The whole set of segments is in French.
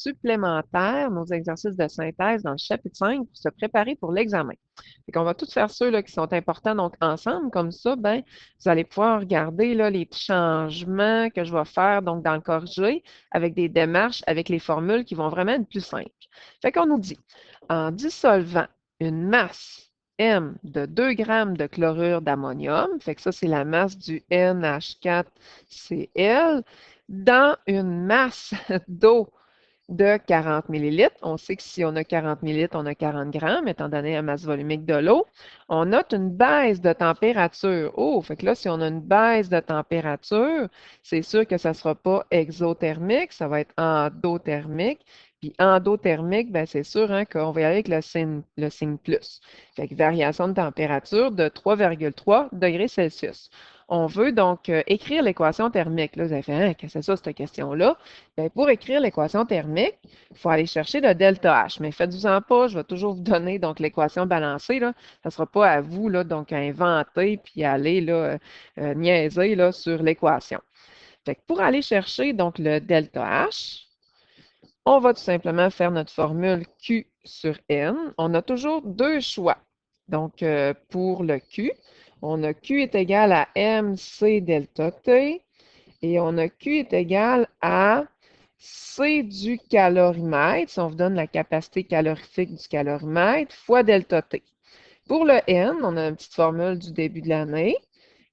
supplémentaires, nos exercices de synthèse dans le chapitre 5 pour se préparer pour l'examen. Fait qu'on va tous faire ceux là, qui sont importants donc ensemble, comme ça, ben, vous allez pouvoir regarder là, les petits changements que je vais faire donc dans le corrigé avec des démarches, avec les formules qui vont vraiment être plus simples. Fait qu'on nous dit, en dissolvant une masse M de 2 grammes de chlorure d'ammonium, fait que ça, c'est la masse du NH4Cl, dans une masse d'eau de 40 millilitres. On sait que si on a 40 millilitres, on a 40 grammes, étant donné la masse volumique de l'eau. On note une baisse de température. Oh, fait que là, si on a une baisse de température, c'est sûr que ça ne sera pas exothermique, ça va être endothermique. Puis endothermique, ben c'est sûr hein, qu'on va y aller avec le signe plus. Fait que variation de température de 3,3 degrés Celsius. On veut donc écrire l'équation thermique. Là, vous avez fait, hein, qu'est-ce que c'est ça, cette question-là? Bien, pour écrire l'équation thermique, il faut aller chercher le delta H. Mais faites-vous-en pas, je vais toujours vous donner donc l'équation balancée. Là. Ça ne sera pas à vous là, donc, à inventer puis aller là, niaiser là, sur l'équation. Fait que pour aller chercher donc le delta H, on va tout simplement faire notre formule Q sur N. On a toujours deux choix. Donc, pour le Q, on a Q est égal à MC delta T et on a Q est égal à C du calorimètre, si on vous donne la capacité calorifique du calorimètre, fois delta T. Pour le N, on a une petite formule du début de l'année,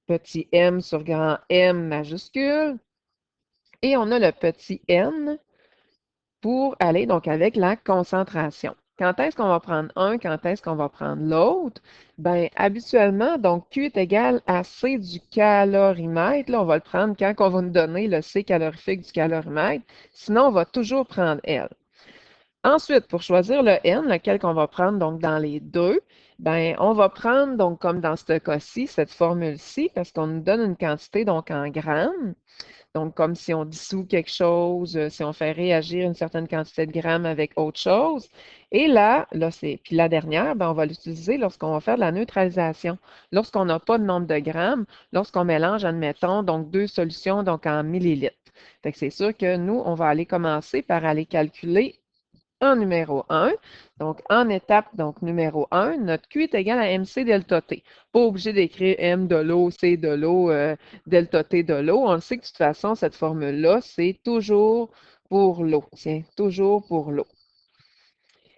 petit m sur grand M majuscule, et on a le petit n pour aller donc avec la concentration. Quand est-ce qu'on va prendre un, quand est-ce qu'on va prendre l'autre? Bien, habituellement, donc Q est égal à C du calorimètre. Là, on va le prendre quand on va nous donner le C calorifique du calorimètre. Sinon, on va toujours prendre L. Ensuite, pour choisir le N, lequel qu'on va prendre donc dans les deux, ben on va prendre donc comme dans ce cas-ci, cette formule-ci, parce qu'on nous donne une quantité donc en grammes. Donc, comme si on dissout quelque chose, si on fait réagir une certaine quantité de grammes avec autre chose. Et là c'est, puis la dernière, ben, on va l'utiliser lorsqu'on va faire de la neutralisation. Lorsqu'on n'a pas de nombre de grammes, lorsqu'on mélange, admettons, donc deux solutions donc en millilitres. Fait que c'est sûr que nous, on va aller commencer par aller calculer en numéro 1. Donc, en étape donc, numéro 1, notre Q est égal à MC delta T. Pas obligé d'écrire M de l'eau, C de l'eau, delta T de l'eau. On le sait que de toute façon, cette formule-là, c'est toujours pour l'eau. Tiens, toujours pour l'eau.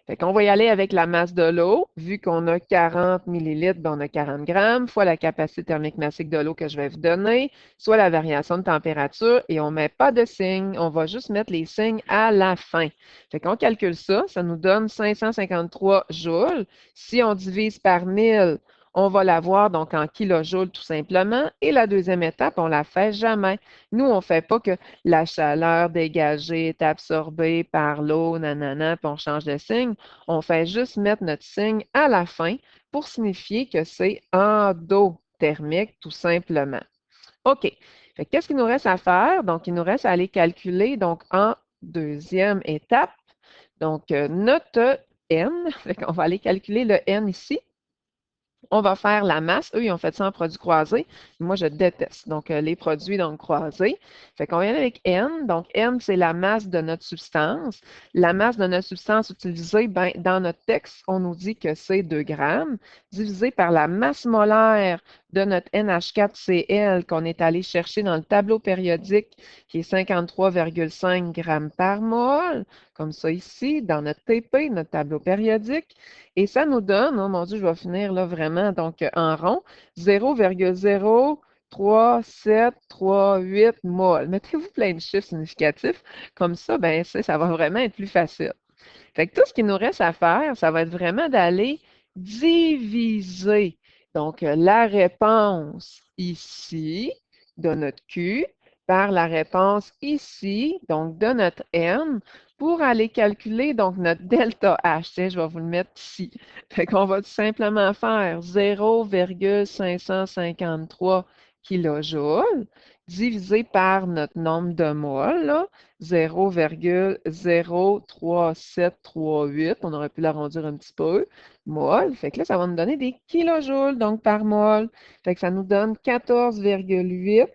Fait qu'on va y aller avec la masse de l'eau. Vu qu'on a 40 millilitres, ben on a 40 grammes, fois la capacité thermique massique de l'eau que je vais vous donner, soit la variation de température, et on ne met pas de signe. On va juste mettre les signes à la fin. Fait qu'on calcule ça, ça nous donne 553 joules. Si on divise par 1000, on va l'avoir donc en kilojoules tout simplement. Et la deuxième étape, on ne la fait jamais. Nous, on ne fait pas que la chaleur dégagée est absorbée par l'eau, nanana, puis on change de signe. On fait juste mettre notre signe à la fin pour signifier que c'est endothermique, tout simplement. OK. Qu'est-ce qu'il nous reste à faire? Donc, il nous reste à aller calculer donc en deuxième étape. Donc, notre N. On va aller calculer le N ici. On va faire la masse. Eux, ils ont fait ça en produits croisés. Moi, je déteste. Donc, les produits donc croisés. Fait qu'on vient avec N. Donc, N, c'est la masse de notre substance. La masse de notre substance utilisée, ben, dans notre texte, on nous dit que c'est 2 grammes, divisé par la masse molaire de notre NH4Cl qu'on est allé chercher dans le tableau périodique, qui est 53,5 grammes par mol, comme ça ici, dans notre TP, notre tableau périodique. Et ça nous donne, oh mon Dieu, je vais finir là vraiment donc en rond, 0,037338 mol. Mettez-vous plein de chiffres significatifs, comme ça, ben, ça va vraiment être plus facile. Fait que tout ce qu'il nous reste à faire, ça va être vraiment d'aller diviser. Donc, la réponse ici de notre Q par la réponse ici, donc de notre N, pour aller calculer donc notre delta H. Tiens, je vais vous le mettre ici. Fait qu'on va tout simplement faire 0,553 kilojoules divisé par notre nombre de moles, là, 0,03738. On aurait pu l'arrondir un petit peu. Mol. Fait que là, ça va nous donner des kilojoules, donc par mol. Fait que ça nous donne 14,8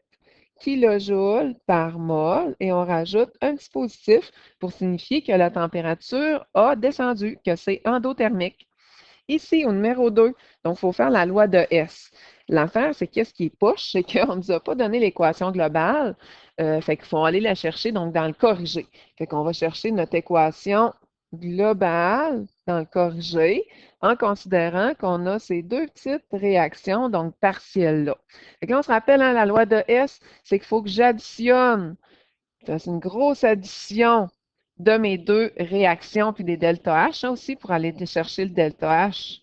kilojoules par mol et on rajoute un petit positif pour signifier que la température a descendu, que c'est endothermique. Ici, au numéro 2, donc il faut faire la loi de S. L'affaire, c'est qu'est-ce qui est poche, c'est qu'on ne nous a pas donné l'équation globale, fait qu'il faut aller la chercher donc dans le corrigé. Fait qu'on va chercher notre équation globale dans le corrigé en considérant qu'on a ces deux petites réactions, donc partielles-là. Fait que là, on se rappelle, hein, la loi de S, c'est qu'il faut que j'additionne, c'est une grosse addition de mes deux réactions, puis des delta H hein, aussi pour aller chercher le delta H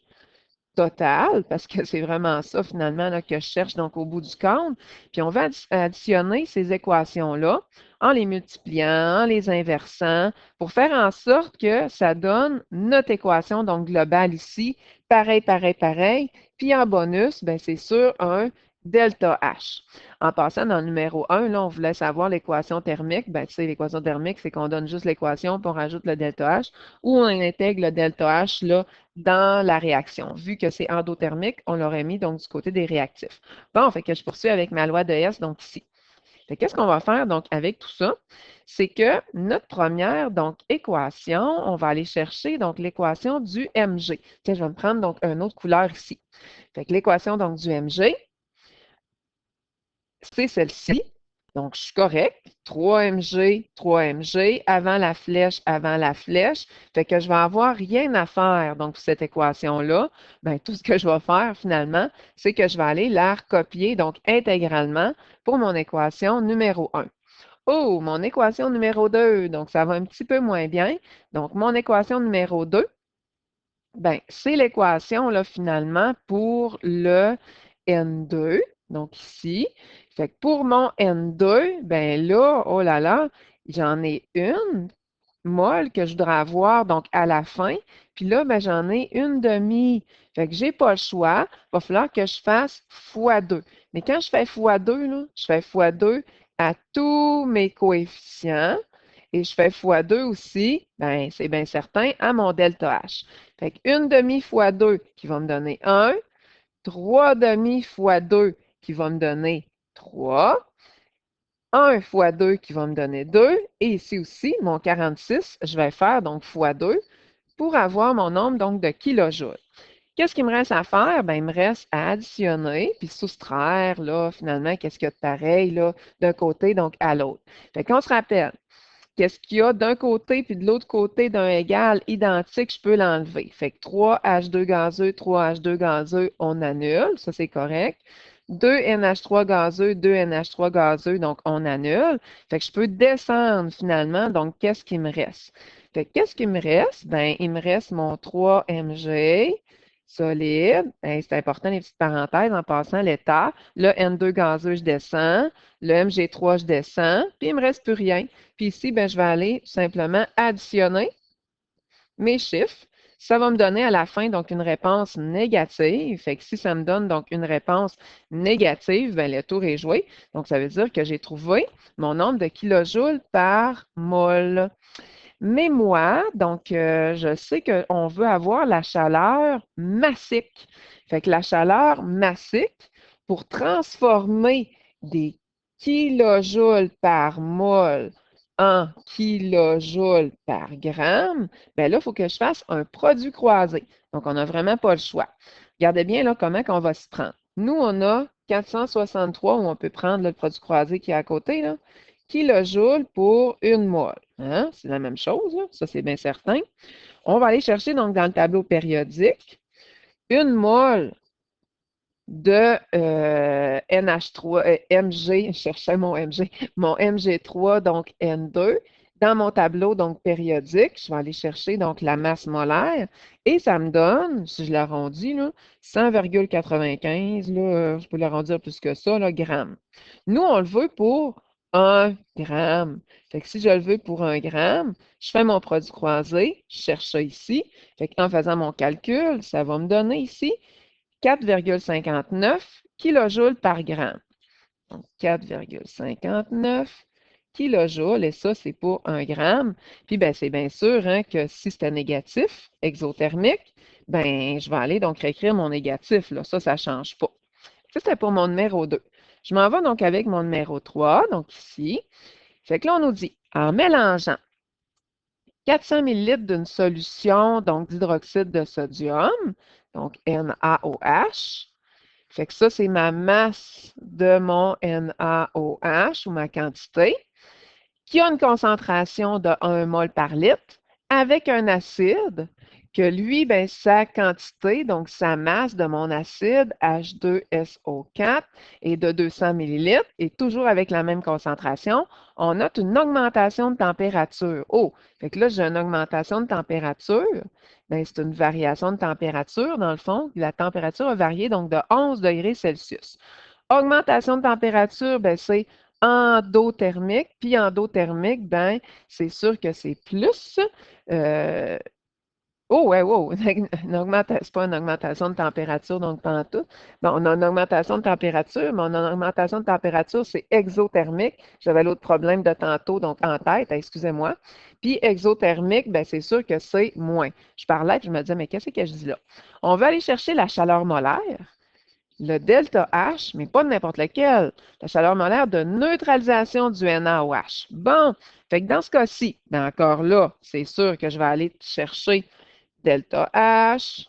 total, parce que c'est vraiment ça finalement là, que je cherche donc au bout du compte. Puis on va additionner ces équations-là en les multipliant, en les inversant, pour faire en sorte que ça donne notre équation donc globale ici, pareil, pareil, pareil. Puis en bonus, ben, c'est sûr un delta H. En passant dans le numéro 1, là, on voulait savoir l'équation thermique. Ben, tu sais, l'équation thermique, c'est qu'on donne juste l'équation, puis on rajoute le delta H, ou on intègre le delta H là, dans la réaction. Vu que c'est endothermique, on l'aurait mis donc du côté des réactifs. Bon, fait que je poursuis avec ma loi de S, donc ici. Qu'est-ce qu'on va faire donc avec tout ça? C'est que notre première donc équation, on va aller chercher donc l'équation du Mg. Tiens, je vais me prendre donc une autre couleur ici. Fait que l'équation donc du Mg, c'est celle-ci. Donc, je suis correct. 3mg, 3mg, avant la flèche, avant la flèche. Fait que je vais avoir rien à faire, donc, pour cette équation-là. Bien, tout ce que je vais faire, finalement, c'est que je vais aller la recopier, donc, intégralement pour mon équation numéro 1. Oh, mon équation numéro 2, donc, ça va un petit peu moins bien. Donc, mon équation numéro 2, ben, c'est l'équation, là, finalement, pour le N2. Donc, ici. Fait que pour mon N2, ben là, oh là là, j'en ai une molle que je voudrais avoir, donc, à la fin. Puis là, ben, j'en ai une demi. Fait que j'ai pas le choix. Il va falloir que je fasse fois 2. Mais quand je fais fois 2, là, je fais fois 2 à tous mes coefficients. Et je fais fois 2 aussi, ben, c'est bien certain, à mon delta H. Fait qu'une demi fois 2 qui va me donner 1, 3 demi fois 2 qui va me donner 3, 1 fois 2 qui va me donner 2, et ici aussi, mon 46, je vais faire donc fois 2 pour avoir mon nombre donc de kilojoules. Qu'est-ce qu'il me reste à faire? Ben, il me reste à additionner puis soustraire, là, finalement, qu'est-ce qu'il y a de pareil, là, d'un côté, donc, à l'autre. Fait qu'on se rappelle, qu'est-ce qu'il y a d'un côté puis de l'autre côté d'un égal identique, je peux l'enlever. Fait que 3H2 gazeux, 3H2 gazeux, on annule, ça c'est correct. 2NH3 gazeux, 2NH3 gazeux, donc on annule. Fait que je peux descendre finalement, donc qu'est-ce qui me reste? Fait que qu'est-ce qui me reste? Ben, il me reste mon 3Mg solide. Hey, c'est important les petites parenthèses en passant l'état. Le N2 gazeux, je descends. Le Mg3, je descends. Puis il ne me reste plus rien. Puis ici, ben, je vais aller simplement additionner mes chiffres. Ça va me donner à la fin donc une réponse négative. Fait que si ça me donne donc une réponse négative, ben, le tour est joué. Donc, ça veut dire que j'ai trouvé mon nombre de kilojoules par mol. Mais moi, donc, je sais qu'on veut avoir la chaleur massique. Fait que la chaleur massique, pour transformer des kilojoules par mol en kilojoules par gramme, bien là, il faut que je fasse un produit croisé. Donc, on n'a vraiment pas le choix. Regardez bien là comment on va s'y prendre. Nous, on a 463 où on peut prendre le produit croisé qui est à côté, là, kilojoules pour une mol. Hein? C'est la même chose, là. Ça c'est bien certain. On va aller chercher donc dans le tableau périodique une mole de NH3, Mg, je cherchais mon Mg3, donc N2. Dans mon tableau donc périodique, je vais aller chercher donc la masse molaire et ça me donne, si je l'arrondis, là, 100,95, là, je peux l'arrondir plus que ça, là, grammes. Nous, on le veut pour 1 gramme. Fait que si je le veux pour 1 gramme, je fais mon produit croisé, je cherche ça ici. Fait qu'en faisant mon calcul, ça va me donner ici 4,59 kilojoules par gramme. Donc, 4,59 kilojoules, et ça, c'est pour 1 gramme. Puis, ben, c'est bien sûr hein, que si c'était négatif, exothermique, ben, je vais aller donc réécrire mon négatif. Là. Ça ne change pas. Ça, c'était pour mon numéro 2. Je m'en vais donc avec mon numéro 3, donc ici. Fait que là, on nous dit, en mélangeant 400 ml d'une solution donc d'hydroxyde de sodium, donc NaOH. Fait que ça, c'est ma masse de mon NaOH ou ma quantité, qui a une concentration de 1 mol par litre, avec un acide que lui, ben, sa quantité, donc sa masse de mon acide H2SO4 est de 200 millilitres et toujours avec la même concentration, on note une augmentation de température. Oh, fait que là, j'ai une augmentation de température. Ben, c'est une variation de température, dans le fond. La température a varié donc de 11 degrés Celsius. Augmentation de température, ben, c'est endothermique. Puis endothermique, ben, c'est sûr que c'est plus. euh, Oh, ouais, wow, c'est pas une augmentation de température, donc pas en tout. Bon, on a une augmentation de température, mais on a une augmentation de température, c'est exothermique. J'avais l'autre problème de tantôt, donc en tête, excusez-moi. Puis exothermique, ben, c'est sûr que c'est moins. Je parlais, puis je me disais, mais qu'est-ce que je dis là? On va aller chercher la chaleur molaire, le delta H, mais pas n'importe lequel. La chaleur molaire de neutralisation du NaOH. Bon, fait que dans ce cas-ci, ben encore là, c'est sûr que je vais aller chercher delta H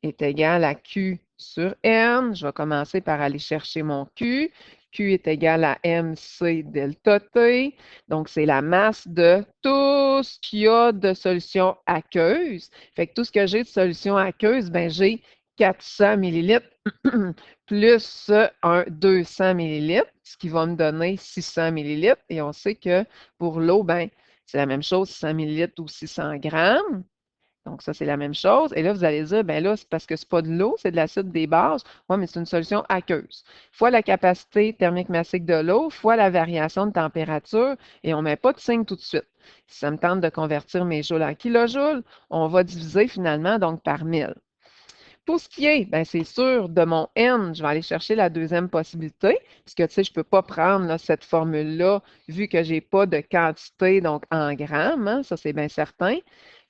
est égal à Q sur N. Je vais commencer par aller chercher mon Q. Q est égal à MC delta T. Donc, c'est la masse de tout ce qu'il y a de solution aqueuse. Fait que tout ce que j'ai de solution aqueuse, ben j'ai 400 millilitres plus un 200 millilitres, ce qui va me donner 600 millilitres. Et on sait que pour l'eau, ben, c'est la même chose, 600 millilitres ou 600 grammes. Donc, ça, c'est la même chose. Et là, vous allez dire, ben là, c'est parce que c'est pas de l'eau, c'est de l'acide des bases. Oui, mais c'est une solution aqueuse. Fois la capacité thermique massique de l'eau, fois la variation de température, et on ne met pas de signe tout de suite. Si ça me tente de convertir mes joules en kilojoules, on va diviser finalement donc par 1000. Pour ce qui est, ben, c'est sûr, de mon N, je vais aller chercher la deuxième possibilité, parce que, tu sais, je ne peux pas prendre là, cette formule-là, vu que je n'ai pas de quantité, donc en grammes, hein, ça c'est bien certain.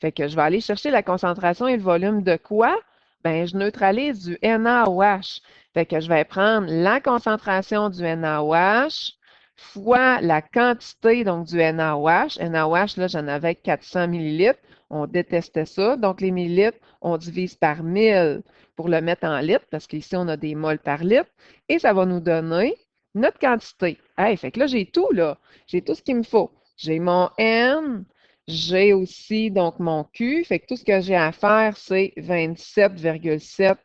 Fait que je vais aller chercher la concentration et le volume de quoi? Ben, je neutralise du NaOH. Fait que je vais prendre la concentration du NaOH fois la quantité donc du NaOH. NaOH, là, j'en avais 400 millilitres. On détestait ça. Donc, les millilitres, on divise par 1000 pour le mettre en litres, parce qu'ici, on a des moles par litre, et ça va nous donner notre quantité. Hey, fait que là, j'ai tout, là. J'ai tout ce qu'il me faut. J'ai mon N, j'ai aussi donc mon Q, fait que tout ce que j'ai à faire, c'est 27,7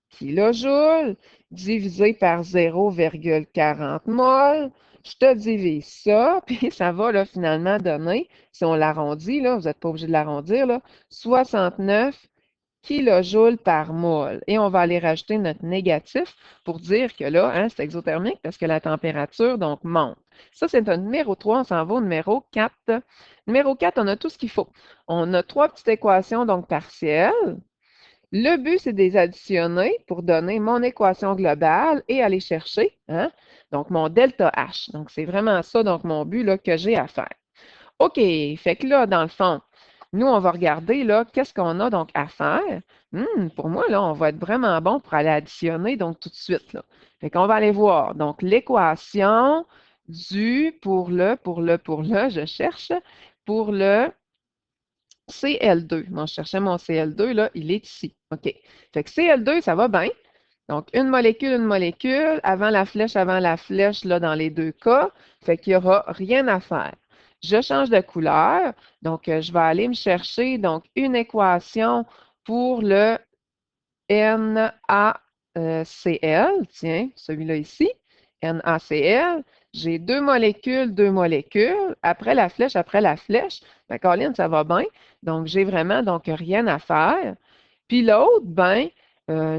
kilojoules divisé par 0,40 mol. Je te divise ça, puis ça va là, finalement donner, si on l'arrondit, là, vous n'êtes pas obligé de l'arrondir, là, 69 kilojoules par mol. Et on va aller rajouter notre négatif pour dire que là, hein, c'est exothermique parce que la température donc monte. Ça, c'est un numéro 3. On s'en va au numéro 4. Numéro 4, on a tout ce qu'il faut. On a trois petites équations donc partielles. Le but, c'est de les additionner pour donner mon équation globale et aller chercher, hein, donc mon delta H. Donc, c'est vraiment ça, donc mon but là, que j'ai à faire. OK, fait que là, dans le fond, nous, on va regarder là, qu'est-ce qu'on a donc à faire. Pour moi, là, on va être vraiment bon pour aller additionner donc tout de suite. Là. Fait qu'on va aller voir. Donc, l'équation du pour le, je cherche, pour le Cl2. Moi, je cherchais mon Cl2, là, il est ici. OK. Fait que Cl2, ça va bien. Donc, une molécule, avant la flèche, là, dans les deux cas. Fait qu'il n'y aura rien à faire. Je change de couleur. Donc, je vais aller me chercher donc une équation pour le NaCl. Tiens, celui-là ici. NaCl. J'ai deux molécules, deux molécules. Après la flèche. Ben, Colin, ça va bien. Donc, j'ai vraiment donc rien à faire. Puis l'autre, ben,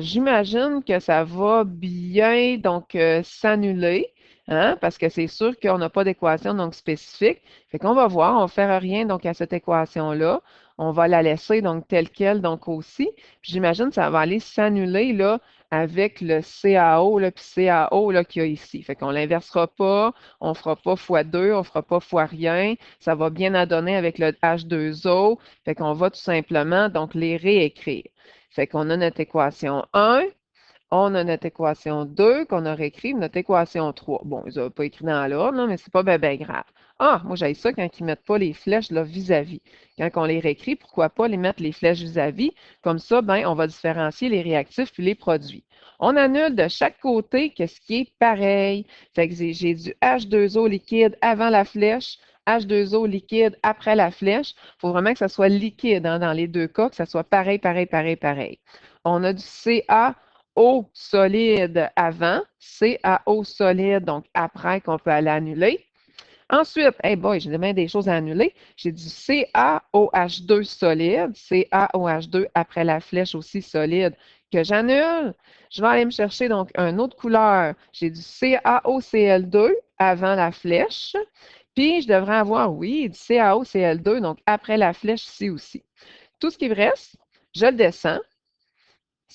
j'imagine que ça va bien donc s'annuler, hein, parce que c'est sûr qu'on n'a pas d'équation donc spécifique. Fait qu'on va voir, on ne fera rien donc à cette équation-là. On va la laisser donc telle quelle donc aussi. Puis j'imagine que ça va aller s'annuler là avec le CaO, là, puis CaO là, qu'il y a ici. Fait qu'on ne l'inversera pas, on ne fera pas fois 2, on ne fera pas fois rien. Ça va bien adonner avec le H2O. Fait qu'on va tout simplement donc les réécrire. Fait qu'on a notre équation 1, On a notre équation 2 qu'on a réécrit, notre équation 3. Bon, ils n'ont pas écrit dans l'ordre, là, mais c'est pas bien grave. Ah, moi, j'aime ça quand ils ne mettent pas les flèches là, vis-à-vis. Quand on les réécrit, pourquoi pas les mettre les flèches vis-à-vis? Comme ça, ben, on va différencier les réactifs puis les produits. On annule de chaque côté qu'est-ce qui est pareil. Fait que j'ai du H2O liquide avant la flèche, H2O liquide après la flèche. Il faut vraiment que ça soit liquide hein, dans les deux cas, que ça soit pareil, pareil, pareil, pareil. On a du CaO solide avant, CaO solide, donc après qu'on peut aller annuler. Ensuite, hey boy, j'ai bien des choses à annuler. J'ai du CaOH2 solide, CaOH2 après la flèche aussi solide que j'annule. Je vais aller me chercher donc une autre couleur. J'ai du CaOCl2 avant la flèche. Puis, je devrais avoir, oui, du CaOCl2, donc après la flèche ici aussi. Tout ce qui me reste, je le descends.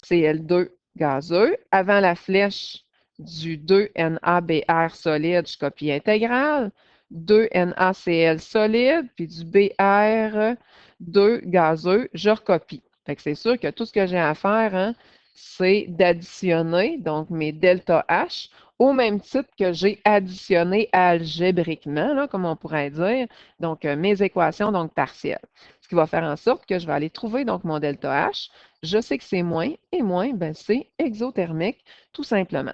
Cl2 gazeux. Avant la flèche du 2NaBr solide, je copie intégrale. 2NaCl solide, puis du Br2 gazeux, je recopie. Fait que c'est sûr que tout ce que j'ai à faire, hein, c'est d'additionner, donc mes delta H, au même titre que j'ai additionné algébriquement, là, comme on pourrait dire, donc mes équations donc partielles. Ce qui va faire en sorte que je vais aller trouver donc mon delta H. Je sais que c'est moins, et moins, ben, c'est exothermique, tout simplement.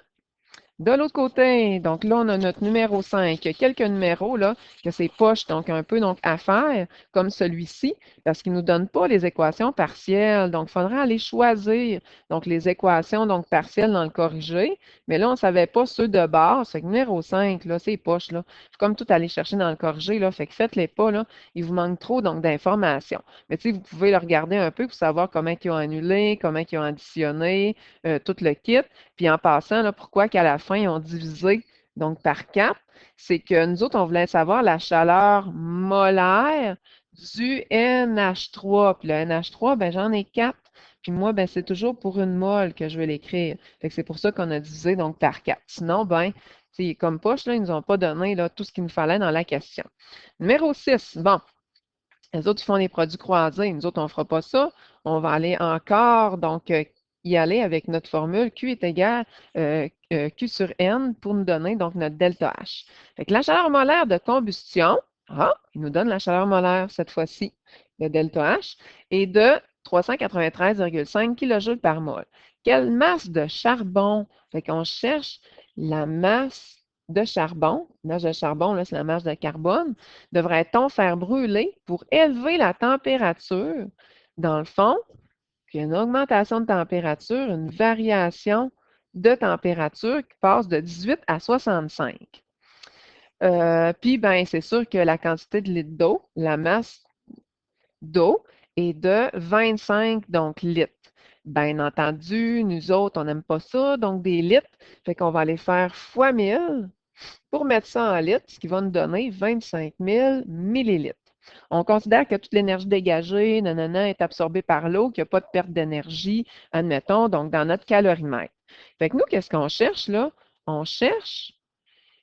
De l'autre côté, donc là, on a notre numéro 5. Il y a quelques numéros là, que c'est poche, donc un peu donc, à faire, comme celui-ci, parce qu'il ne nous donne pas les équations partielles. Donc, il faudra aller choisir donc, les équations donc, partielles dans le corrigé. Mais là, on ne savait pas ceux de base. Fait que numéro 5, là, c'est poche. Là. Faut comme tout aller chercher dans le corrigé. Là, fait que faites-les pas. Là. Il vous manque trop donc, d'informations. Mais tu sais, vous pouvez le regarder un peu pour savoir comment ils ont annulé, comment ils ont additionné, tout le kit. Puis en passant, là, pourquoi qu'à la fin, ils ont divisé donc par 4, c'est que nous autres, on voulait savoir la chaleur molaire du NH3. Puis le NH3, ben, j'en ai 4. Puis moi, ben, c'est toujours pour une mole que je vais l'écrire. Fait que c'est pour ça qu'on a divisé donc par 4. Sinon, ben, c'est comme poche, là, ils ne nous ont pas donné là, tout ce qu'il nous fallait dans la question. Numéro 6, bon, les autres, ils font des produits croisés. Nous autres, on ne fera pas ça. On va aller encore, donc, y aller avec notre formule Q est égal Q sur N pour nous donner donc notre delta H. Fait que la chaleur molaire de combustion, il nous donne la chaleur molaire cette fois-ci, le delta H, est de 393,5 kJ par mol. Quelle masse de charbon? Fait qu'on cherche la masse de charbon. La masse de charbon, là, c'est la masse de carbone. Devrait-on faire brûler pour élever la température? Dans le fond, puis une augmentation de température, une variation de température qui passe de 18 à 65. Puis, ben, c'est sûr que la quantité de litres d'eau, la masse d'eau est de 25 donc, litres. Bien entendu, nous autres, on n'aime pas ça, donc des litres. Fait qu'on va aller faire fois 1000 pour mettre ça en litres, ce qui va nous donner 25 000 millilitres. On considère que toute l'énergie dégagée, nanana, est absorbée par l'eau, qu'il n'y a pas de perte d'énergie, admettons, donc dans notre calorimètre. Fait que nous, qu'est-ce qu'on cherche là? On cherche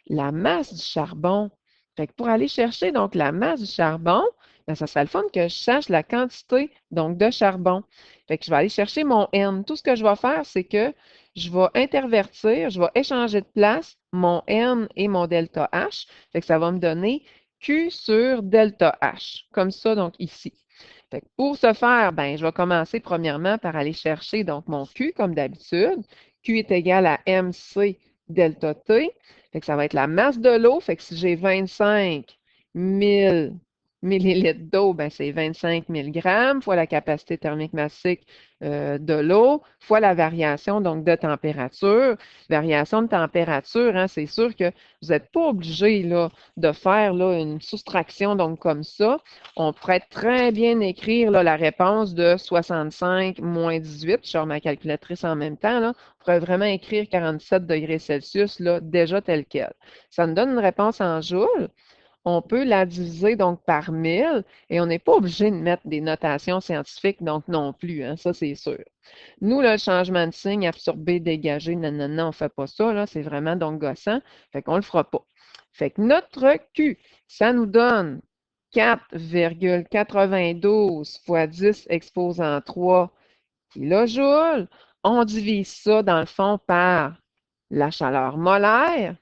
la masse du charbon. Fait que pour aller chercher donc la masse du charbon, bien, ça serait le fun que je sache la quantité donc de charbon. Fait que je vais aller chercher mon N. Tout ce que je vais faire, c'est que je vais intervertir, je vais échanger de place mon N et mon delta H. Fait que ça va me donner Q sur delta H, comme ça donc ici. Fait que pour ce faire, ben, je vais commencer premièrement par aller chercher donc mon Q comme d'habitude. Q est égal à MC delta T. Fait que ça va être la masse de l'eau. Fait que si j'ai 25 000 millilitres d'eau, ben c'est 25 000 grammes fois la capacité thermique massique de l'eau, fois la variation donc de température. Variation de température, hein, c'est sûr que vous n'êtes pas obligé là, de faire là, une soustraction donc comme ça. On pourrait très bien écrire là, la réponse de 65 moins 18. Je sors ma calculatrice en même temps. Là. On pourrait vraiment écrire 47 degrés Celsius là, déjà tel quel. Ça nous donne une réponse en joules. On peut la diviser donc par 1000 et on n'est pas obligé de mettre des notations scientifiques donc non plus, hein, ça c'est sûr. Nous, là, le changement de signe, absorbé, dégagé, non, on ne fait pas ça, là, c'est vraiment donc gossant, fait qu'on ne le fera pas. Fait que notre Q, ça nous donne 4,92 fois 10 exposant 3 kilojoules. On divise ça, dans le fond, par la chaleur molaire,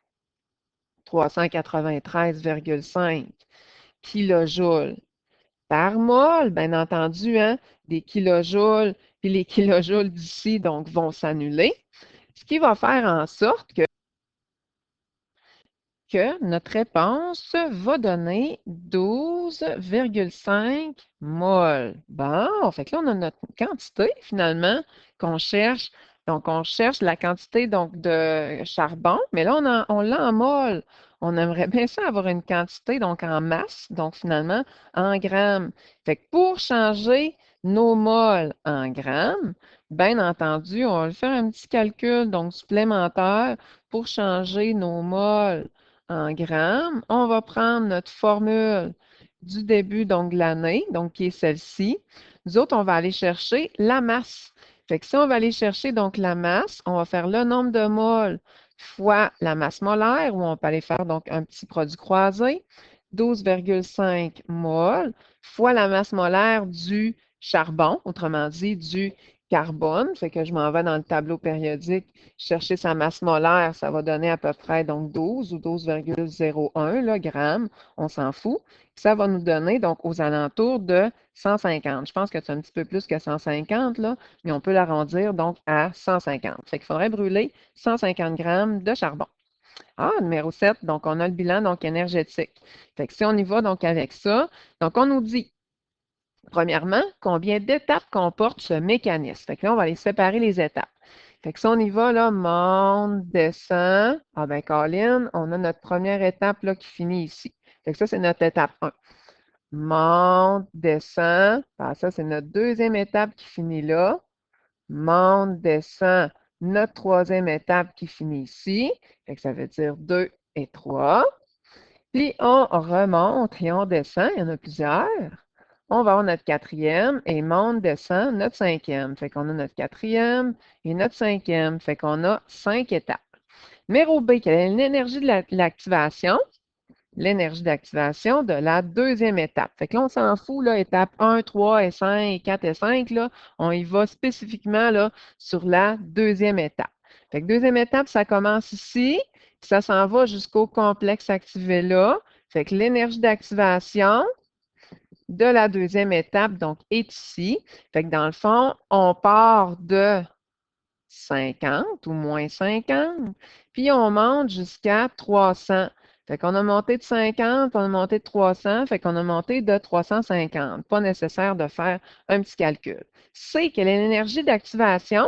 393,5 kilojoules par mol, bien entendu, hein, des kilojoules, puis les kilojoules d'ici, donc, vont s'annuler, ce qui va faire en sorte que notre réponse va donner 12,5 mol. Bon, fait que là, on a notre quantité, finalement, qu'on cherche. Donc, on cherche la quantité donc, de charbon, mais là, on l'a en mol. On aimerait bien ça avoir une quantité, donc en masse, donc finalement, en grammes. Fait que pour changer nos mols en grammes, bien entendu, on va faire un petit calcul, donc supplémentaire, pour changer nos mols en grammes. On va prendre notre formule du début donc, de l'année, donc qui est celle-ci. Nous autres, on va aller chercher la masse. Fait que si on va aller chercher donc la masse, on va faire le nombre de moles fois la masse molaire, ou on peut aller faire donc un petit produit croisé, 12,5 moles, fois la masse molaire du charbon, autrement dit du carbone. Fait que je m'en vais dans le tableau périodique chercher sa masse molaire, ça va donner à peu près donc 12 ou 12,01 là, grammes, on s'en fout. Ça va nous donner donc aux alentours de 150. Je pense que c'est un petit peu plus que 150, là, mais on peut l'arrondir donc à 150. Fait qu'il faudrait brûler 150 grammes de charbon. Ah, numéro 7, donc on a le bilan donc énergétique. Fait que si on y va donc avec ça, donc on nous dit premièrement, combien d'étapes comporte ce mécanisme? Fait que là, on va aller séparer les étapes. Fait que si on y va, là, monte, descend. Ah ben, Colin, on a notre première étape là, qui finit ici. Fait que ça, c'est notre étape 1. Monte, descend. Ah, ça, c'est notre deuxième étape qui finit là. Monte, descend. Notre troisième étape qui finit ici. Fait que ça veut dire 2 et 3. Puis on remonte et on descend. Il y en a plusieurs. On va avoir notre quatrième et monte, descend, notre cinquième. Fait qu'on a notre quatrième et notre cinquième. Fait qu'on a 5 étapes. Numéro B, quelle est l'énergie de l'activation? L'énergie d'activation de la deuxième étape. Fait que là, on s'en fout, là, étape 1, 3 et 5, 4 et 5, là, on y va spécifiquement là, sur la deuxième étape. Fait que deuxième étape, ça commence ici, puis ça s'en va jusqu'au complexe activé là. Fait que l'énergie d'activation de la deuxième étape, donc, est ici. Fait que dans le fond, on part de 50 ou moins 50, puis on monte jusqu'à 300. Fait qu'on a monté de 50, on a monté de 300, fait qu'on a monté de 350. Pas nécessaire de faire un petit calcul. C, quelle est l'énergie d'activation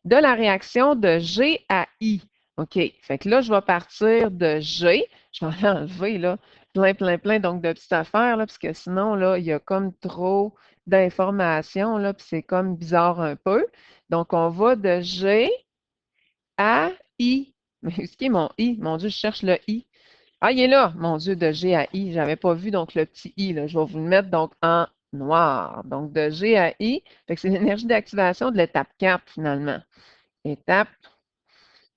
de la réaction de G à I? OK, fait que là, je vais partir de G. Je vais aller enlever, là, plein, donc, de petites affaires, là, parce que sinon, là, il y a comme trop d'informations, là, puis c'est comme bizarre un peu. Donc, on va de G à I. Mais ce qui est mon I? Mon Dieu, je cherche le I. Ah, il est là, mon Dieu, de G à I. Je n'avais pas vu, donc, le petit I, là. Je vais vous le mettre, donc, en noir. Donc, de G à I, fait que c'est l'énergie d'activation de l'étape 4, finalement. Étape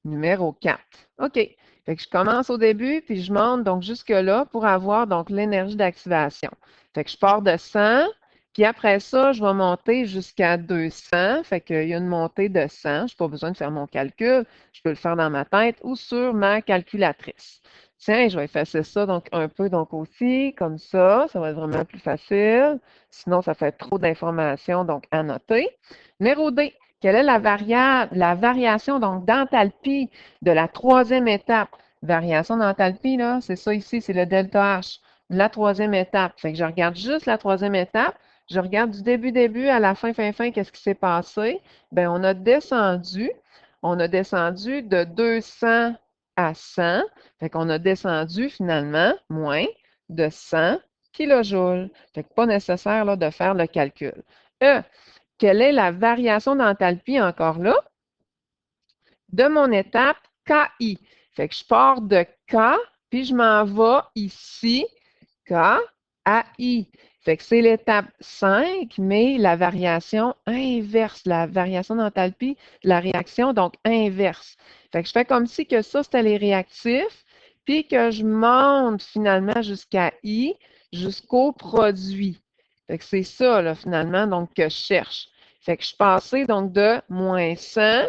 numéro 4. OK. Fait que je commence au début, puis je monte donc jusque-là pour avoir donc l'énergie d'activation. Fait que je pars de 100, puis après ça, je vais monter jusqu'à 200. Fait qu'il y a une montée de 100. Je n'ai pas besoin de faire mon calcul. Je peux le faire dans ma tête ou sur ma calculatrice. Tiens, je vais effacer ça donc un peu donc aussi, comme ça. Ça va être vraiment plus facile. Sinon, ça fait trop d'informations donc à noter. Numéro D. Quelle est la variation donc d'enthalpie de la troisième étape? Variation d'enthalpie, là, c'est ça ici, c'est le delta H. La troisième étape. Fait que je regarde juste la troisième étape. Je regarde du début à la fin, qu'est-ce qui s'est passé? Bien, on a descendu de 200 à 100. Fait qu'on a descendu finalement moins de 100 kilojoules. Fait que pas nécessaire là, de faire le calcul. E, quelle est la variation d'enthalpie encore là de mon étape KI? Fait que je pars de K, puis je m'en vais ici, K à I. Fait que c'est l'étape 5, mais la variation inverse, la variation d'enthalpie de la réaction, donc inverse. Fait que je fais comme si que ça, c'était les réactifs, puis que je monte finalement jusqu'à I, jusqu'au produit. Fait que c'est ça, là, finalement, donc, que je cherche. Fait que je suis passée donc de moins 100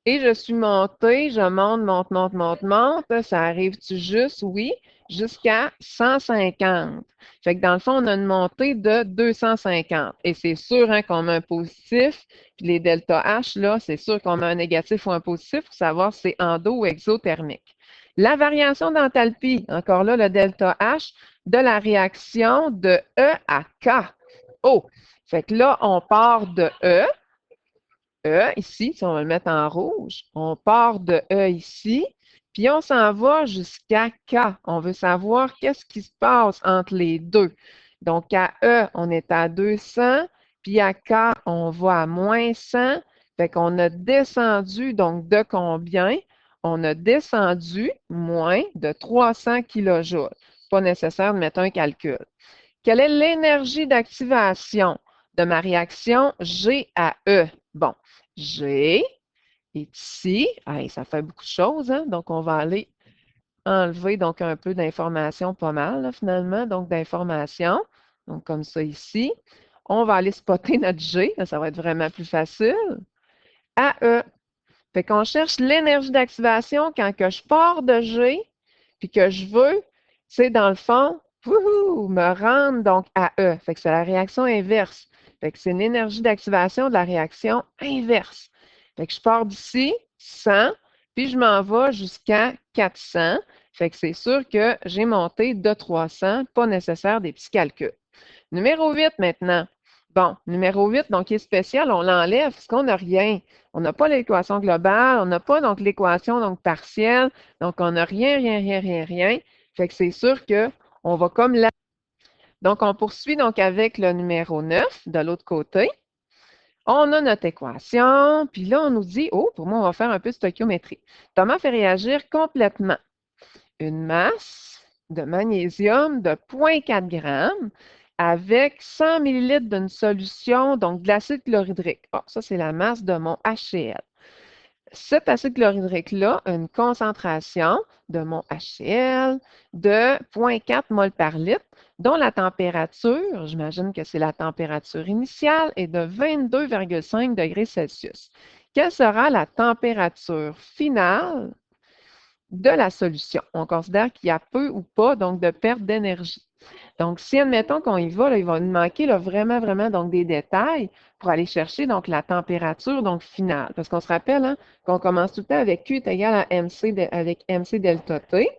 et je suis montée, je monte, ça arrive-tu juste? Oui, jusqu'à 150. Fait que dans le fond, on a une montée de 250. Et c'est sûr hein, qu'on met un positif, puis les delta H, là, c'est sûr qu'on met un négatif ou un positif pour savoir si c'est endo ou exothermique. La variation d'enthalpie, encore là, le delta H de la réaction de E à K. Oh! Fait que là, on part de ici, si on va le mettre en rouge, on part de E ici, puis on s'en va jusqu'à K. On veut savoir qu'est-ce qui se passe entre les deux. Donc, à E, on est à 200, puis à K, on va à moins 100. Fait qu'on a descendu, donc de combien? On a descendu moins de 300 kJ. Pas nécessaire de mettre un calcul. Quelle est l'énergie d'activation de ma réaction G à E? Bon, G est ici. Hey, ça fait beaucoup de choses, hein? Donc, on va aller enlever donc un peu d'informations, pas mal, là, finalement, donc d'informations. Donc, comme ça ici. On va aller spotter notre G, ça va être vraiment plus facile. À E. Fait qu'on cherche l'énergie d'activation quand que je pars de G, puis que je veux, c'est dans le fond, me rendre donc à E. Fait que c'est la réaction inverse. Fait que c'est une énergie d'activation de la réaction inverse. Fait que je pars d'ici, 100, puis je m'en vais jusqu'à 400. Fait que c'est sûr que j'ai monté de 300, pas nécessaire des petits calculs. Numéro 8 maintenant. Bon, numéro 8, donc, qui est spécial, on l'enlève parce qu'on n'a rien. On n'a pas l'équation globale, on n'a pas donc l'équation donc partielle, donc on n'a rien, rien, rien, rien, rien. Fait que c'est sûr qu'on va comme là. Donc, on poursuit donc avec le numéro 9 de l'autre côté. On a notre équation, puis là, on nous dit, oh, pour moi, on va faire un peu de stoichiométrie. Thomas fait réagir complètement une masse de magnésium de 0,4 g avec 100 ml d'une solution, donc de l'acide chlorhydrique. Oh, ça, c'est la masse de mon HCl. Cet acide chlorhydrique-là a une concentration de mon HCl de 0,4 mol par litre, dont la température, j'imagine que c'est la température initiale, est de 22,5 degrés Celsius. Quelle sera la température finale de la solution? On considère qu'il y a peu ou pas donc de perte d'énergie. Donc, si admettons qu'on y va, là, il va nous manquer là, vraiment, vraiment donc, des détails pour aller chercher donc, la température donc, finale. Parce qu'on se rappelle hein, qu'on commence tout le temps avec Q est égal à MC avec MC delta T.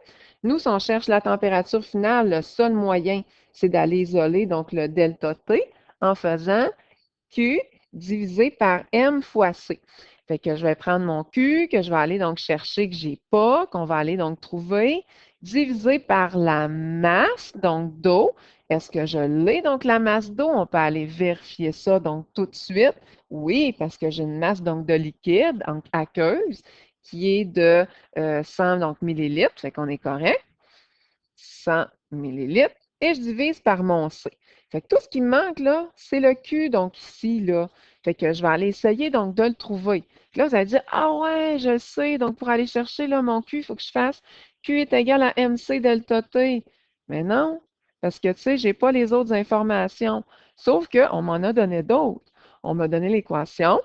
Nous, si on cherche la température finale, le seul moyen, c'est d'aller isoler donc le delta T en faisant Q divisé par M fois C. Fait que je vais prendre mon Q, que je vais aller donc chercher que je n'ai pas, qu'on va aller donc trouver, divisé par la masse, donc d'eau. Est-ce que je l'ai, donc la masse d'eau? On peut aller vérifier ça donc tout de suite. Oui, parce que j'ai une masse donc de liquide, donc aqueuse, qui est de 100 donc, millilitres, fait qu'on est correct. 100 millilitres. Et je divise par mon C. Fait que tout ce qui me manque, là, c'est le Q, donc ici, là. Fait que je vais aller essayer, donc, de le trouver. Puis là, vous allez dire, ah ouais, je le sais. Donc, pour aller chercher, là, mon Q, il faut que je fasse Q est égal à MC delta T. Mais non, parce que, tu sais, je n'ai pas les autres informations. Sauf qu'on m'en a donné d'autres. On m'a donné l'équation.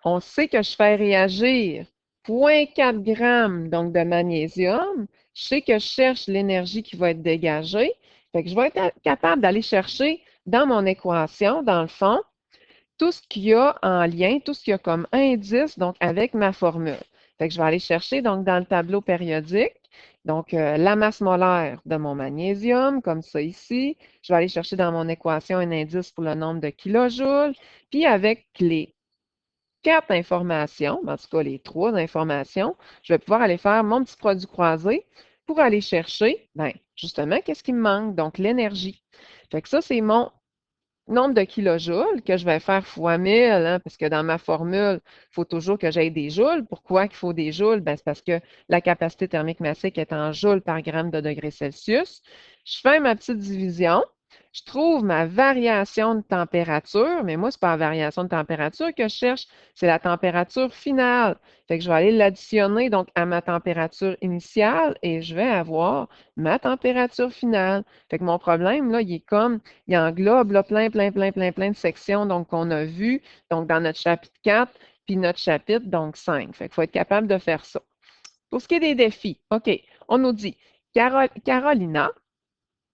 On sait que je fais réagir 0,4 g donc de magnésium. Je sais que je cherche l'énergie qui va être dégagée. Fait que je vais être capable d'aller chercher dans mon équation, dans le fond, tout ce qu'il y a en lien, tout ce qu'il y a comme indice, donc avec ma formule. Fait que je vais aller chercher donc dans le tableau périodique, donc la masse molaire de mon magnésium, comme ça ici. Je vais aller chercher dans mon équation un indice pour le nombre de kilojoules. Puis avec les 4 informations, en tout cas les 3 informations, je vais pouvoir aller faire mon petit produit croisé pour aller chercher, bien, justement, qu'est-ce qui me manque? Donc, l'énergie. Fait que ça, c'est mon nombre de kilojoules que je vais faire fois 1000, hein, parce que dans ma formule, il faut toujours que j'aie des joules. Pourquoi qu'il faut des joules? Ben, c'est parce que la capacité thermique massique est en joules par gramme de degré Celsius. Je fais ma petite division. Je trouve ma variation de température, mais moi, ce n'est pas la variation de température que je cherche, c'est la température finale. Fait que je vais aller l'additionner donc à ma température initiale et je vais avoir ma température finale. Fait que mon problème, là, il englobe là, plein de sections donc qu'on a vues donc dans notre chapitre 4 puis notre chapitre donc 5. Fait qu'il faut être capable de faire ça. Pour ce qui est des défis, OK, on nous dit Carolina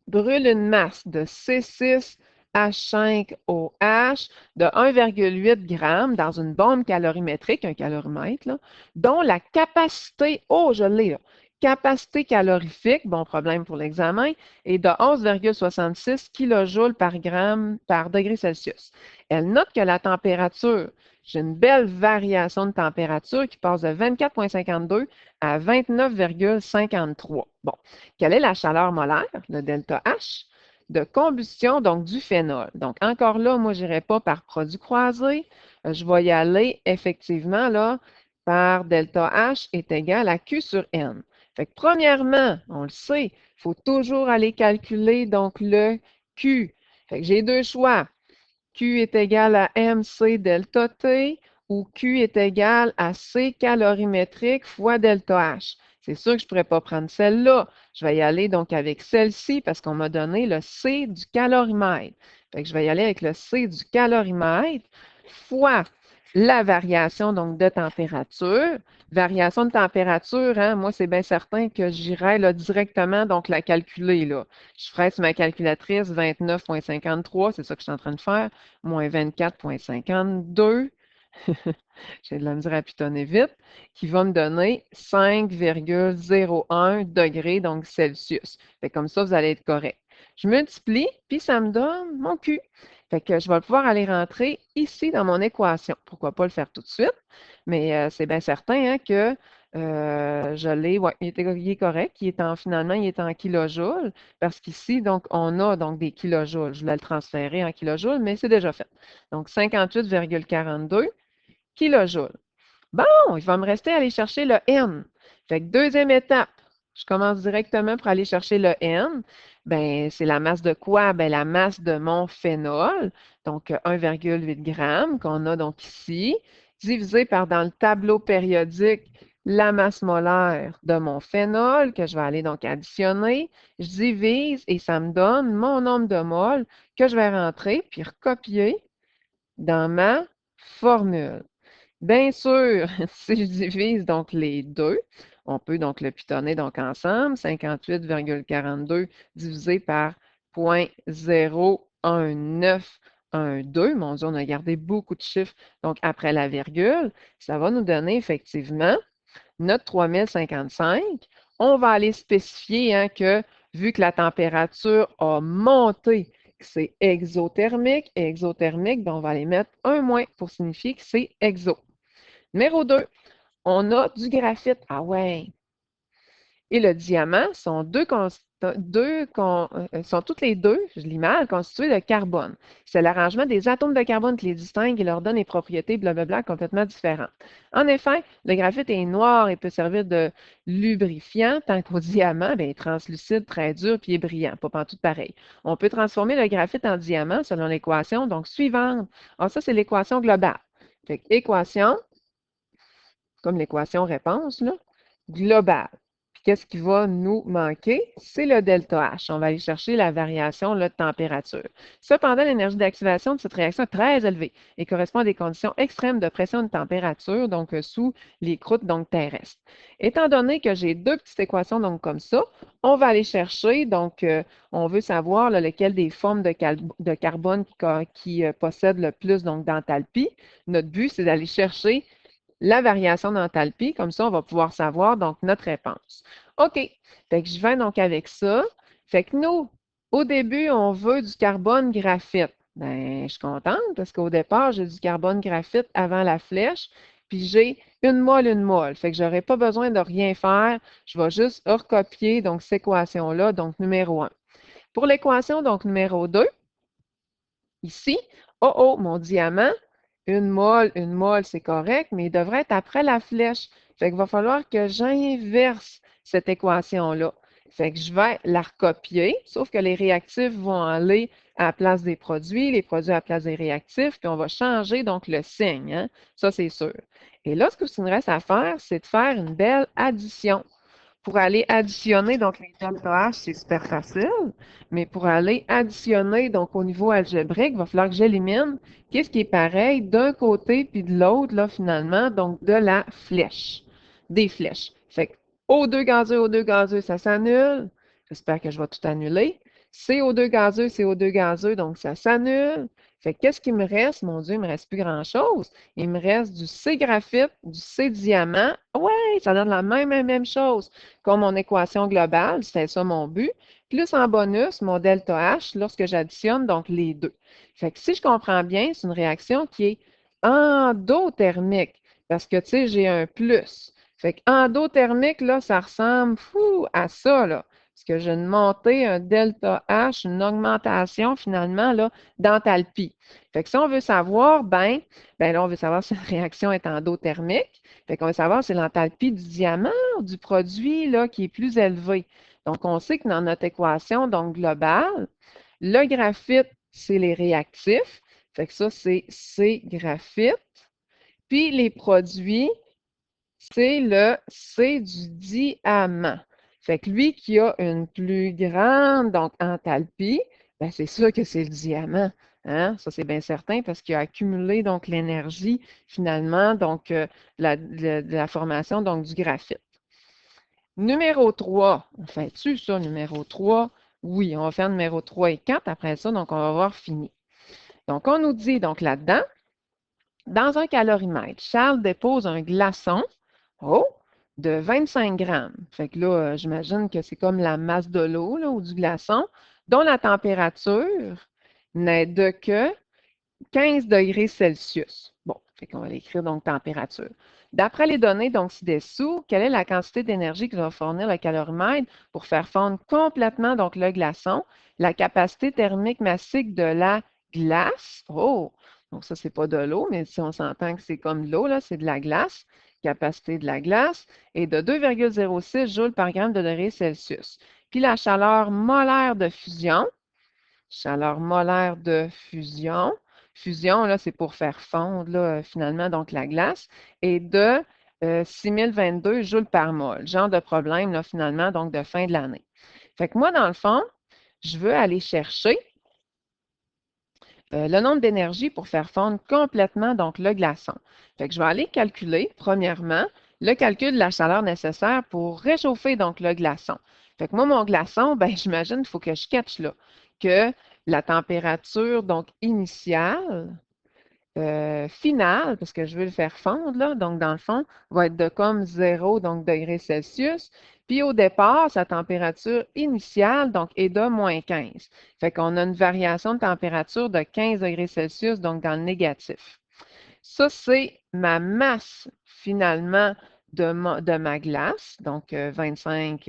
brûle une masse de C6H5OH de 1,8 g dans une bombe calorimétrique, un calorimètre, là, dont la capacité, oh, je l'ai là, capacité calorifique, bon problème pour l'examen, est de 11,66 kJ par gramme par degré Celsius. Elle note que la température, j'ai une belle variation de température qui passe de 24,52 à 29,53. Bon, quelle est la chaleur molaire, le delta H, de combustion donc du phénol? Donc, encore là, moi, je n'irai pas par produit croisé. Je vais y aller effectivement là, par delta H est égal à Q sur N. Fait que premièrement, on le sait, il faut toujours aller calculer donc le Q. Fait que j'ai deux choix. Q est égal à MC delta T ou Q est égal à C calorimétrique fois delta H. C'est sûr que je ne pourrais pas prendre celle-là. Je vais y aller donc avec celle-ci parce qu'on m'a donné le C du calorimètre. Fait que je vais y aller avec le C du calorimètre fois la variation donc de température. Variation de température, hein, moi, c'est bien certain que j'irai là, directement donc la calculer. Là. Je ferai sur ma calculatrice 29,53, c'est ça que je suis en train de faire, moins 24,52. J'ai de la misère à pitonner vite, qui va me donner 5,01 degrés, donc Celsius. Fait comme ça, vous allez être correct. Je multiplie, puis ça me donne mon Q. Fait que je vais pouvoir aller rentrer ici dans mon équation. Pourquoi pas le faire tout de suite? Mais c'est bien certain hein, que je l'ai, ouais, il est correct. Finalement, il est en kilojoules, parce qu'ici, donc, on a donc des kilojoules. Je voulais le transférer en kilojoules, mais c'est déjà fait. Donc, 58,42 kilojoules. Bon, il va me rester à aller chercher le N. Fait que deuxième étape, je commence directement pour aller chercher le N. Ben, c'est la masse de quoi? Ben, la masse de mon phénol, donc 1,8 g qu'on a donc ici, divisé par dans le tableau périodique la masse molaire de mon phénol que je vais aller donc additionner. Je divise et ça me donne mon nombre de moles que je vais rentrer puis recopier dans ma formule. Bien sûr, si je divise donc les deux, on peut donc le pitonner donc ensemble, 58,42 divisé par 0,1912. Mon Dieu, on a gardé beaucoup de chiffres donc après la virgule. Ça va nous donner effectivement notre 3055. On va aller spécifier hein, que vu que la température a monté, que c'est exothermique, ben, on va aller mettre un moins pour signifier que c'est exo. Numéro 2, on a du graphite. Ah ouais. Et le diamant sont sont toutes les deux, je lis mal, constitués de carbone. C'est l'arrangement des atomes de carbone qui les distingue et leur donne des propriétés blablabla complètement différentes. En effet, le graphite est noir et peut servir de lubrifiant, tant qu'au diamant, bien, il est translucide, très dur, puis il est brillant, pas tout pareil. On peut transformer le graphite en diamant selon l'équation donc suivante. Alors ça, c'est l'équation globale. Fait que équation comme l'équation réponse, là, globale. Puis qu'est-ce qui va nous manquer? C'est le delta H. On va aller chercher la variation là, de température. Cependant, l'énergie d'activation de cette réaction est très élevée et correspond à des conditions extrêmes de pression et de température, donc sous les croûtes donc, terrestres. Étant donné que j'ai deux petites équations donc comme ça, on va aller chercher, donc on veut savoir là, lequel des formes de carbone qui possèdent le plus d'enthalpie. Notre but, c'est d'aller chercher la variation d'enthalpie. Comme ça, on va pouvoir savoir donc notre réponse. OK. Fait que je vais donc avec ça. Fait que nous, au début, on veut du carbone graphite. Ben, je suis contente parce qu'au départ, j'ai du carbone graphite avant la flèche, puis j'ai une mole, une mole. Fait que je n'aurai pas besoin de rien faire. Je vais juste recopier donc cette équation-là, donc numéro 1. Pour l'équation donc numéro 2, ici, oh, mon diamant, une mole, c'est correct, mais il devrait être après la flèche. Fait qu'il va falloir que j'inverse cette équation-là. Fait que je vais la recopier, sauf que les réactifs vont aller à la place des produits, les produits à la place des réactifs, puis on va changer donc le signe, hein? Ça, c'est sûr. Et là, ce qu'il nous reste à faire, c'est de faire une belle addition. Pour aller additionner donc les delta H, c'est super facile, mais pour aller additionner donc au niveau algébrique, il va falloir que j'élimine qu'est-ce qui est pareil d'un côté puis de l'autre, là, finalement, donc de la flèche, des flèches. Fait que O2 gazeux, ça s'annule. J'espère que je vais tout annuler. CO2 gazeux, donc ça s'annule. Fait que qu'est-ce qui me reste? Mon Dieu, il me reste plus grand-chose. Il me reste du C graphite, du C diamant. Ouais, ça donne la même chose comme mon équation globale, c'était ça mon but, plus en bonus, mon delta H lorsque j'additionne donc les deux. Fait que si je comprends bien, c'est une réaction qui est endothermique, parce que, tu sais, j'ai un plus. Fait qu'endothermique, là, ça ressemble fou à ça, là. Parce que j'ai une montée, un delta H, une augmentation, finalement, là, d'enthalpie. Fait que si on veut savoir, ben là, on veut savoir si la réaction est endothermique. Fait qu'on veut savoir si l'enthalpie du diamant du produit là, qui est plus élevé. Donc, on sait que dans notre équation donc globale, le graphite, c'est les réactifs. Fait que ça, c'est C graphite. Puis les produits, c'est le C du diamant. Fait que lui qui a une plus grande donc, enthalpie, ben c'est sûr que c'est le diamant. Hein? Ça, c'est bien certain parce qu'il a accumulé donc l'énergie finalement donc de la formation donc du graphite. Numéro 3, on fait-tu ça, numéro 3? Oui, on va faire numéro 3 et 4 après ça, donc on va avoir fini. Donc, on nous dit donc là-dedans, dans un calorimètre, Charles dépose un glaçon, oh, de 25 grammes. Fait que là, j'imagine que c'est comme la masse de l'eau ou du glaçon, dont la température n'est de que 15 degrés Celsius. Bon, fait qu'on va l'écrire donc température. D'après les données donc ci-dessous, quelle est la quantité d'énergie que va fournir le calorimètre pour faire fondre complètement donc le glaçon? La capacité thermique massique de la glace. Oh, donc ça, c'est pas de l'eau, mais si on s'entend que c'est comme de l'eau, là, c'est de la glace. Capacité de la glace est de 2,06 joules par gramme de degré Celsius. Puis la chaleur molaire de fusion, chaleur molaire de fusion. Fusion, là, c'est pour faire fondre, là, finalement, donc la glace, est de 6022 joules par mol. Genre de problème, là, finalement, donc de fin de l'année. Fait que moi, dans le fond, je veux aller chercher le nombre d'énergie pour faire fondre complètement donc le glaçon. Fait que je vais aller calculer, premièrement, le calcul de la chaleur nécessaire pour réchauffer donc le glaçon. Fait que moi, mon glaçon, ben, j'imagine qu'il faut que je catch là, que la température donc initiale, finale, parce que je veux le faire fondre, là, donc dans le fond, va être de comme 0 donc, degrés Celsius. Puis au départ, sa température initiale donc, est de moins 15. Fait qu'on a une variation de température de 15 degrés Celsius, donc dans le négatif. Ça, c'est ma masse finalement de ma glace, donc 25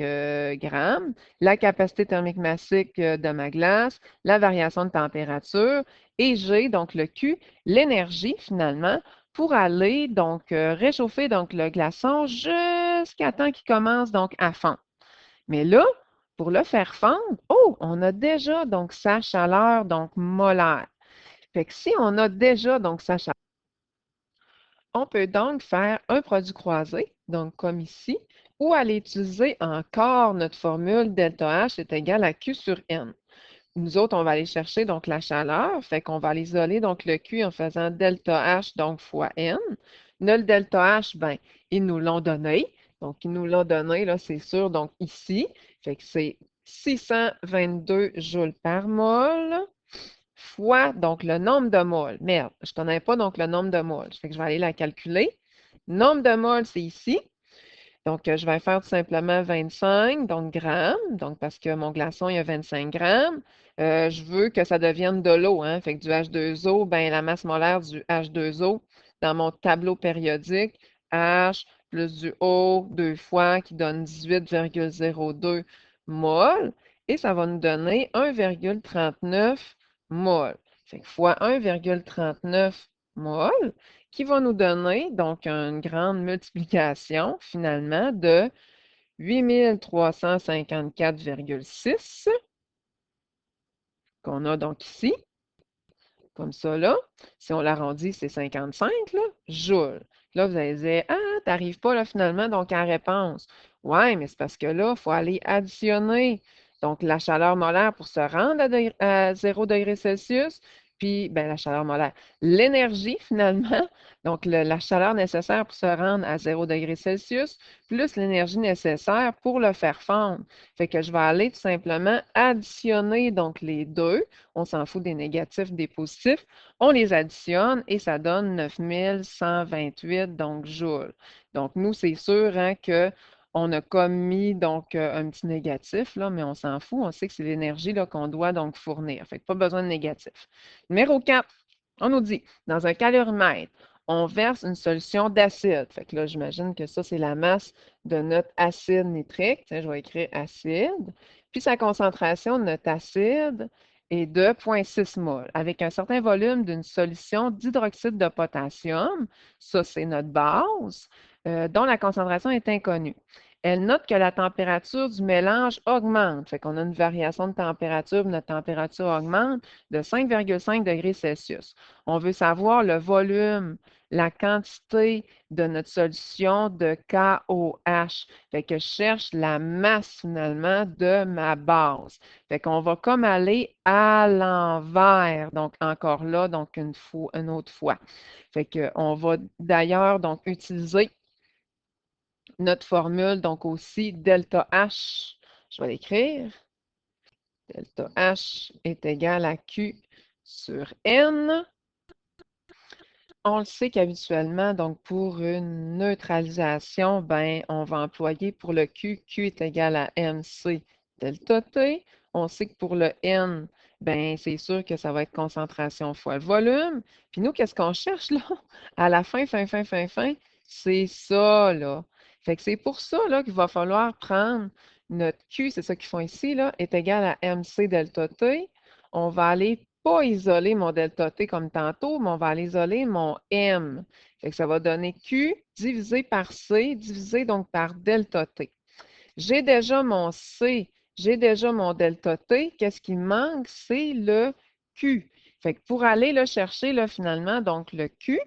grammes, la capacité thermique massique de ma glace, la variation de température, et j'ai donc le Q, l'énergie finalement, pour aller donc réchauffer donc le glaçon jusqu'à temps qu'il commence donc à fondre. Mais là, pour le faire fondre, oh, on a déjà donc sa chaleur donc molaire. Fait que si on a déjà donc sa chaleur, on peut donc faire un produit croisé, donc comme ici, ou aller utiliser encore notre formule delta H est égal à Q sur N. Nous autres, on va aller chercher donc la chaleur, fait qu'on va aller isoler donc le Q en faisant delta H donc fois N. Le delta H, ben, ils nous l'ont donné. Donc, ils nous l'ont donné, là, c'est sûr, donc ici. Fait que c'est 622 joules par mol fois donc le nombre de moles. Merde, je ne connais pas donc le nombre de moles. Fait que je vais aller la calculer. Nombre de moles, c'est ici. Donc, je vais faire tout simplement 25, donc grammes, donc parce que mon glaçon, il y a 25 grammes. Je veux que ça devienne de l'eau, hein. Fait que du H2O, ben, la masse molaire du H2O dans mon tableau périodique, H plus du O deux fois qui donne 18,02 mol. Et ça va nous donner 1,39 mol. Fait que fois 1,39 mol qui va nous donner donc une grande multiplication finalement de 8354,6 qu'on a donc ici, comme ça là. Si on l'arrondit, c'est 55 là, joules. Là, vous allez dire, ah, t'arrives pas là finalement, donc en réponse. Ouais, mais c'est parce que là, il faut aller additionner donc la chaleur molaire pour se rendre à 0 degré Celsius, puis ben, la chaleur molaire, l'énergie finalement, donc la chaleur nécessaire pour se rendre à 0 degré Celsius, plus l'énergie nécessaire pour le faire fondre. Fait que je vais aller tout simplement additionner donc les deux. On s'en fout des négatifs, des positifs. On les additionne et ça donne 9128 donc joules. Donc, nous, c'est sûr hein, qu'on a commis donc un petit négatif, là, mais on s'en fout. On sait que c'est l'énergie qu'on doit donc fournir. Fait que pas besoin de négatif. Numéro 4, on nous dit, dans un calorimètre, on verse une solution d'acide. Fait que là, j'imagine que ça, c'est la masse de notre acide nitrique. Tiens, je vais écrire acide. Puis sa concentration de notre acide est de 0,6 mol, avec un certain volume d'une solution d'hydroxyde de potassium. Ça, c'est notre base, dont la concentration est inconnue. Elle note que la température du mélange augmente. Fait qu'on a une variation de température, notre température augmente de 5,5 degrés Celsius. On veut savoir le volume, la quantité de notre solution de KOH. Fait que je cherche la masse finalement de ma base. Fait qu'on va comme aller à l'envers. Donc, encore là, donc une autre fois. Fait qu'on va d'ailleurs donc utiliser notre formule, donc aussi delta H. Je vais l'écrire. Delta H est égal à Q sur N. On le sait qu'habituellement, donc pour une neutralisation, ben, on va employer pour le Q, Q est égal à MC delta T. On sait que pour le N, ben, c'est sûr que ça va être concentration fois le volume. Puis nous, qu'est-ce qu'on cherche là? À la fin, c'est ça, là. Fait que c'est pour ça là, qu'il va falloir prendre notre Q, c'est ça qu'ils font ici, là, est égal à MC delta T. On va aller pas isoler mon delta T comme tantôt, mais on va aller isoler mon M. Fait que ça va donner Q divisé par C, divisé donc par delta T. J'ai déjà mon C, j'ai déjà mon delta T. Qu'est-ce qui me manque? C'est le Q. Fait que pour aller le chercher là, finalement, donc le Q,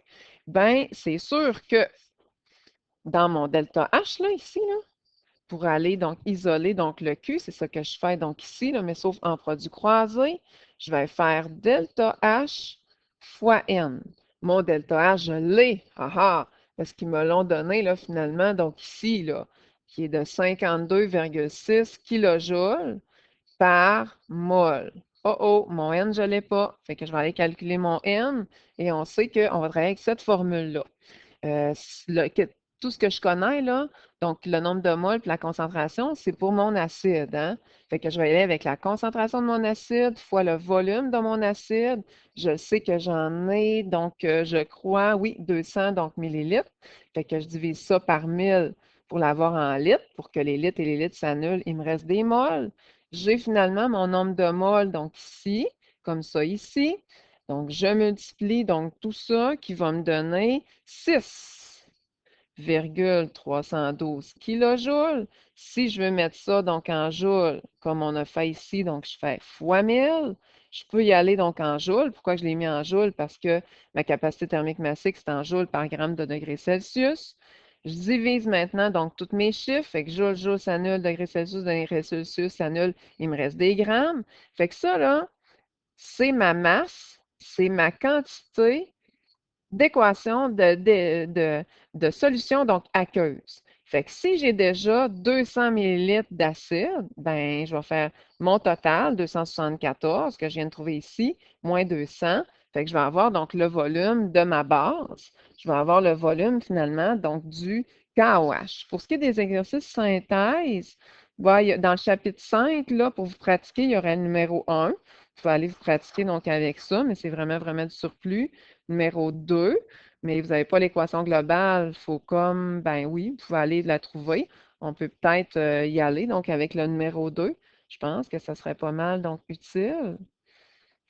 ben c'est sûr que dans mon delta H, là, ici, là, pour aller donc isoler donc le Q, c'est ça que je fais donc ici, là, mais sauf en produit croisé, je vais faire delta H fois N. Mon delta H, je l'ai, parce qu'ils me l'ont donné là, finalement, donc ici, là, qui est de 52,6 kJ par mol. Oh oh, mon N, je ne l'ai pas. Fait que je vais aller calculer mon N et on sait qu'on va travailler avec cette formule-là. Tout ce que je connais, là, donc le nombre de moles et la concentration, c'est pour mon acide. Hein? Fait que je vais aller avec la concentration de mon acide fois le volume de mon acide. Je sais que j'en ai, donc je crois, oui, 200 donc, millilitres. Fait que je divise ça par 1000 pour l'avoir en litres, pour que les litres et les litres s'annulent. Il me reste des moles. J'ai finalement mon nombre de moles, donc ici, comme ça ici. Donc, je multiplie donc tout ça qui va me donner 6,312 kilojoules. Si je veux mettre ça donc en joules, comme on a fait ici, donc je fais fois 1000. Je peux y aller donc en joules. Pourquoi je l'ai mis en joules? Parce que ma capacité thermique massique, c'est en joules par gramme de degré Celsius. Je divise maintenant donc tous mes chiffres. Fait que joules s'annule, degré Celsius s'annule, il me reste des grammes. Fait que ça, là, c'est ma masse, c'est ma quantité d'équation de solution donc aqueuse. Fait que si j'ai déjà 200 millilitres d'acide, ben je vais faire mon total, 274, que je viens de trouver ici, moins 200. Fait que je vais avoir donc le volume de ma base. Je vais avoir le volume finalement donc du KOH. Pour ce qui est des exercices synthèse, dans le chapitre 5, là, pour vous pratiquer, il y aurait le numéro 1. Vous pouvez aller vous pratiquer donc avec ça, mais c'est vraiment du surplus. Numéro 2, mais vous n'avez pas l'équation globale, il faut comme, ben oui, vous pouvez aller la trouver. On peut peut-être y aller, donc avec le numéro 2. Je pense que ça serait pas mal, donc utile.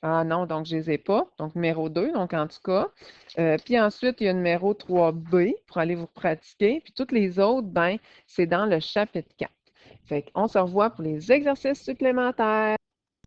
Ah non, donc je ne les ai pas. Donc numéro 2, donc en tout cas. Puis ensuite, il y a numéro 3B pour aller vous pratiquer. Puis toutes les autres, ben, c'est dans le chapitre 4. Fait qu'on se revoit pour les exercices supplémentaires.